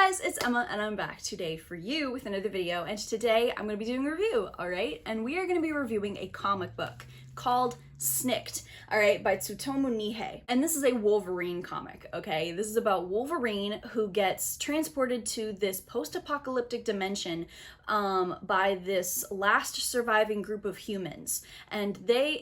guys, it's Emma and I'm back today for you with another video, and today I'm going to be doing a review, alright? And we are going to be reviewing a comic book called Snikt, alright, by Tsutomu Nihei. And this is a Wolverine comic, okay? This is about Wolverine who gets transported to this post-apocalyptic dimension by this last surviving group of humans. And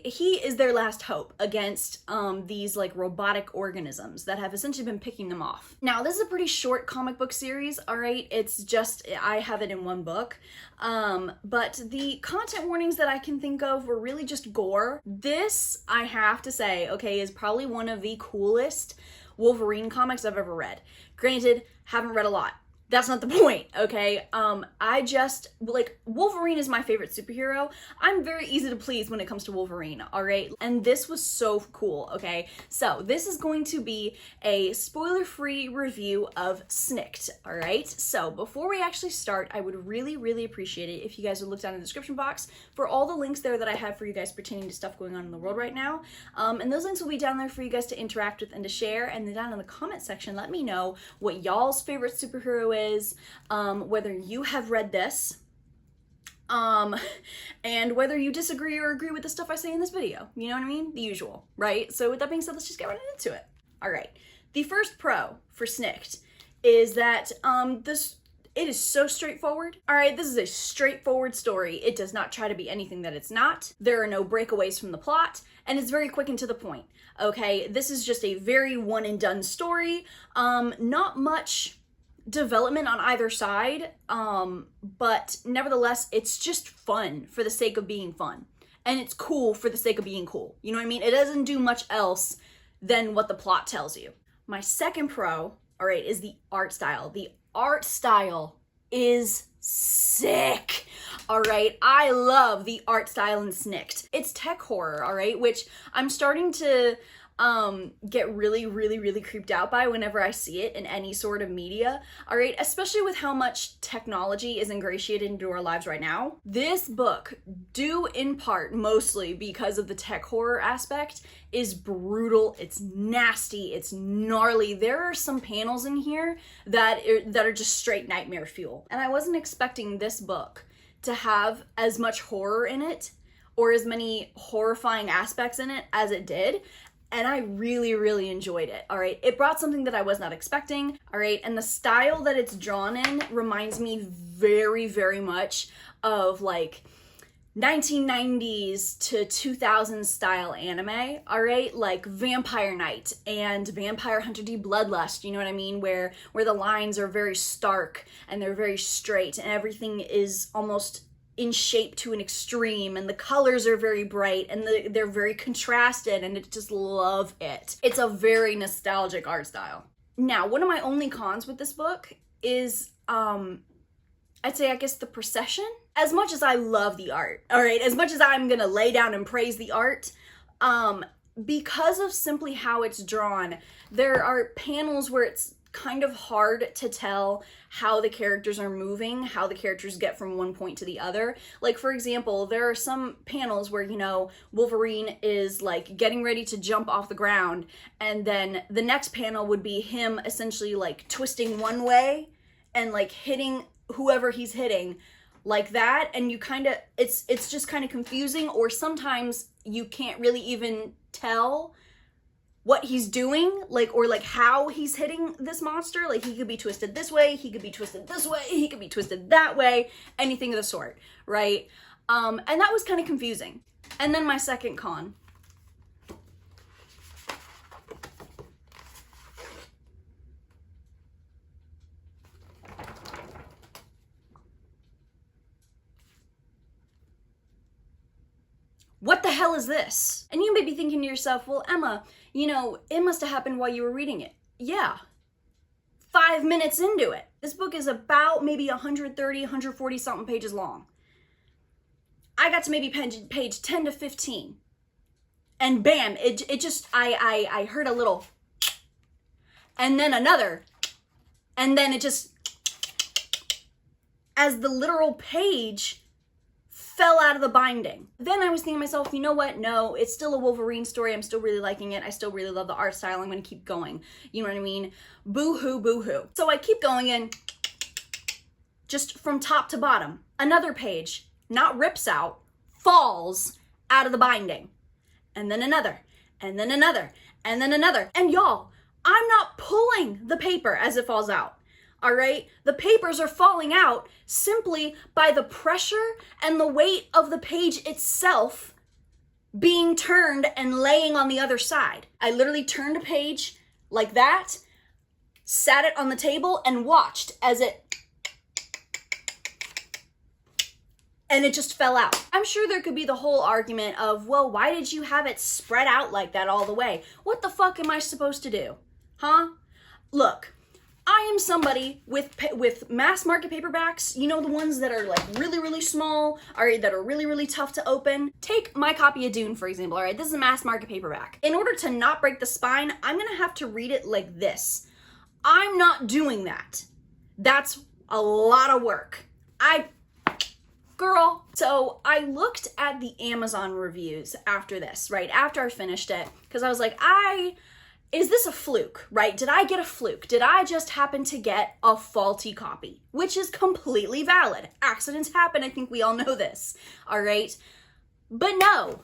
he is their last hope against these like robotic organisms that have essentially been picking them off. Now, this is a pretty short comic book series, alright? It's just, I have it in one book. But the content warnings that I can think of were really just gore. This, I have to say, okay, is probably one of the coolest Wolverine comics I've ever read. Granted, haven't read a lot. That's not the point, okay? I just, like, Wolverine is my favorite superhero. I'm very easy to please when it comes to Wolverine, all right? And this was so cool, okay? So this is going to be a spoiler-free review of Snikt, all right? So before we actually start, I would really, really appreciate it if you guys would look down in the description box for all the links there that I have for you guys pertaining to stuff going on in the world right now. And those links will be down there for you guys to interact with and to share. And then down in the comment section, let me know what y'all's favorite superhero is, whether you have read this, and whether you disagree or agree with the stuff I say in this video. You know what I mean? The usual, right? So with that being said, let's just get right into it. All right. The first pro for Snikt is that it is so straightforward. All right, this is a straightforward story. It does not try to be anything that it's not. There are no breakaways from the plot, and it's very quick and to the point. Okay, this is just a very one and done story. Not much development on either side, but nevertheless, it's just fun for the sake of being fun. And it's cool for the sake of being cool. You know what I mean? It doesn't do much else than what the plot tells you. My second pro, all right, is the art style. The art style is sick. All right, I love the art style in Snikt. It's tech horror, all right, which I'm starting to get really creeped out by whenever I see it in any sort of media, all right, especially with how much technology is ingratiated into our lives right now. This book, due in part mostly because of the tech horror aspect, is brutal, it's nasty, it's gnarly. There are some panels in here that are just straight nightmare fuel. And I wasn't expecting this book to have as much horror in it or as many horrifying aspects in it as it did. And I really enjoyed it, all right? It brought something that I was not expecting, all right? And the style that it's drawn in reminds me very much of like 1990s to 2000s style anime, all right? Like Vampire Knight and Vampire Hunter D Bloodlust, you know what I mean? Where the lines are very stark and they're very straight and everything is almost in shape to an extreme, and the colors are very bright and they're very contrasted, and I just love it. It's a very nostalgic art style. Now, one of my only cons with this book is, I'd say, I guess, the procession. As much as I love the art, all right, as much as I'm gonna lay down and praise the art, because of simply how it's drawn, there are panels where it's kind of hard to tell how the characters are moving, how the characters get from one point to the other. Like, for example, there are some panels where, you know, Wolverine is like getting ready to jump off the ground, and then the next panel would be him essentially like twisting one way and like hitting whoever he's hitting like that, and you kind of, it's just kind of confusing, or sometimes you can't really even tell what he's doing, like, or like how he's hitting this monster. Like, he could be twisted this way, he could be twisted this way, he could be twisted that way, anything of the sort, right? And that was kind of confusing. And then my second con. What the hell is this? And you may be thinking to yourself, well, Emma, you know, it must have happened while you were reading it. Yeah. 5 minutes into it. This book is about maybe 130, 140 something pages long. I got to maybe page 10 to 15. And bam, it just, I heard a little, and then another, and then it just, as the literal page fell out of the binding. Then I was thinking to myself, you know what? No, it's still a Wolverine story. I'm still really liking it. I still really love the art style. I'm gonna keep going. You know what I mean? Boo-hoo, boo-hoo. So I keep going and just from top to bottom, another page, not rips out, falls out of the binding. And then another, and then another, and then another. And y'all, I'm not pulling the paper as it falls out. All right, the papers are falling out simply by the pressure and the weight of the page itself being turned and laying on the other side. I literally turned a page like that, sat it on the table and watched as it just fell out. I'm sure there could be the whole argument of, well, why did you have it spread out like that all the way? What the fuck am I supposed to do? Huh? Look, I am somebody with mass market paperbacks, you know, the ones that are like really, really small, all right, that are really, really tough to open. Take my copy of Dune, for example, all right? This is a mass market paperback. In order to not break the spine, I'm gonna have to read it like this. I'm not doing that. That's a lot of work. Girl. So I looked at the Amazon reviews after this, right? After I finished it, because I was like, is this a fluke, right? Did I get a fluke? Did I just happen to get a faulty copy? Which is completely valid. Accidents happen. I think we all know this, all right? But no,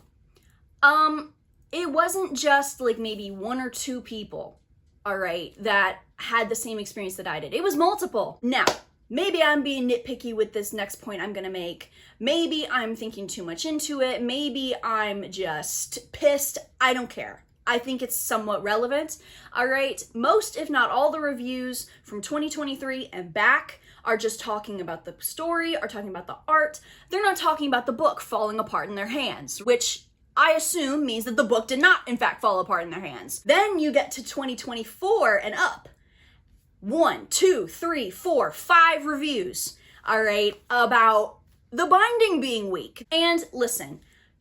it wasn't just like maybe one or two people, all right, that had the same experience that I did. It was multiple. Now, maybe I'm being nitpicky with this next point I'm gonna make. Maybe I'm thinking too much into it. Maybe I'm just pissed. I don't care. I think it's somewhat relevant. All right, most if not all the reviews from 2023 and back are just talking about the story, are talking about the art. They're not talking about the book falling apart in their hands, which I assume means that the book did not in fact fall apart in their hands. Then you get to 2024 and up. 1, 2, 3, 4, 5 reviews, all right, about the binding being weak. And listen,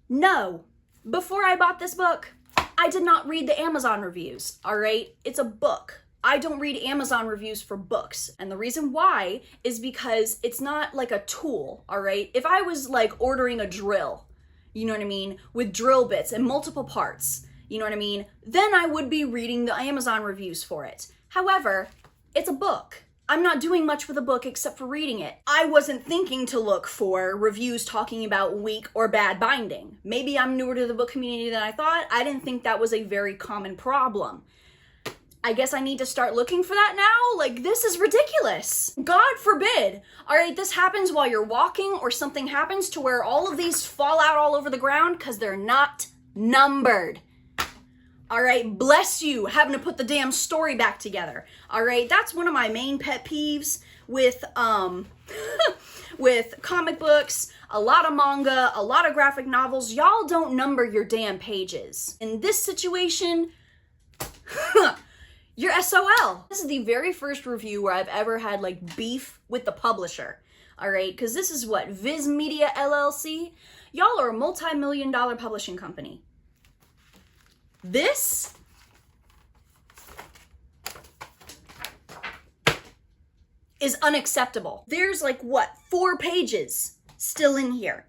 no, before I bought this book, I did not read the Amazon reviews, all right? It's a book. I don't read Amazon reviews for books. And the reason why is because it's not like a tool, all right? If I was like ordering a drill, you know what I mean, with drill bits and multiple parts, you know what I mean, then I would be reading the Amazon reviews for it. However, it's a book. I'm not doing much with a book except for reading it. I wasn't thinking to look for reviews talking about weak or bad binding. Maybe I'm newer to the book community than I thought. I didn't think that was a very common problem. I guess I need to start looking for that now? Like, this is ridiculous. God forbid. All right, this happens while you're walking or something happens to where all of these fall out all over the ground because they're not numbered. All right, bless you, having to put the damn story back together. All right, that's one of my main pet peeves with with comic books, a lot of manga, a lot of graphic novels. Y'all don't number your damn pages. In this situation, you're SOL. This is the very first review where I've ever had like beef with the publisher. All right, because this is what, Viz Media LLC? Y'all are a multi-million-dollar publishing company. This is unacceptable. There's like, what, 4 pages still in here.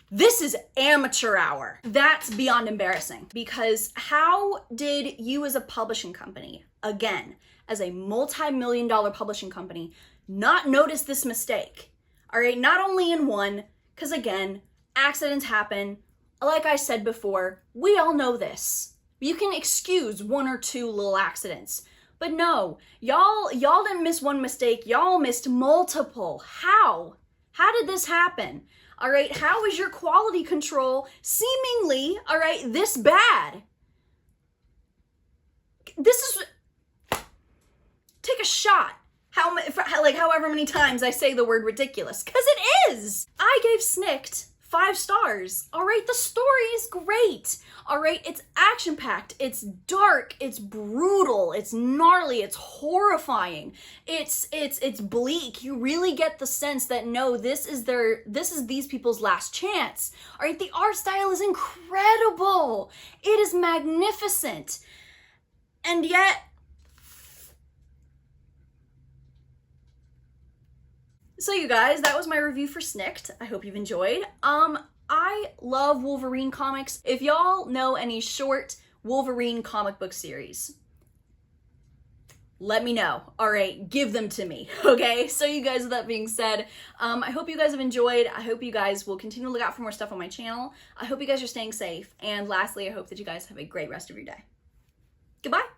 This is amateur hour. That's beyond embarrassing, because how did you as a publishing company, again, as a multi-million-dollar publishing company, not notice this mistake? All right, not only in one, because again, accidents happen. Like I said before, we all know this. You can excuse 1 or 2 little accidents. But no, y'all didn't miss one mistake, y'all missed multiple. How? How did this happen? All right, how is your quality control seemingly, all right, this bad? This is, take a shot. However many times I say the word ridiculous, because it is. I gave Snikt 5 stars. All right, the story is great. All right, it's action-packed, it's dark, it's brutal, it's gnarly, it's horrifying, it's bleak. You really get the sense that no, this is these people's last chance. All right, the art style is incredible. It is magnificent. And yet So you guys, that was my review for Snikt. I hope you've enjoyed. I love Wolverine comics. If y'all know any short Wolverine comic book series, let me know. All right, give them to me, okay? So you guys, with that being said, I hope you guys have enjoyed. I hope you guys will continue to look out for more stuff on my channel. I hope you guys are staying safe. And lastly, I hope that you guys have a great rest of your day. Goodbye.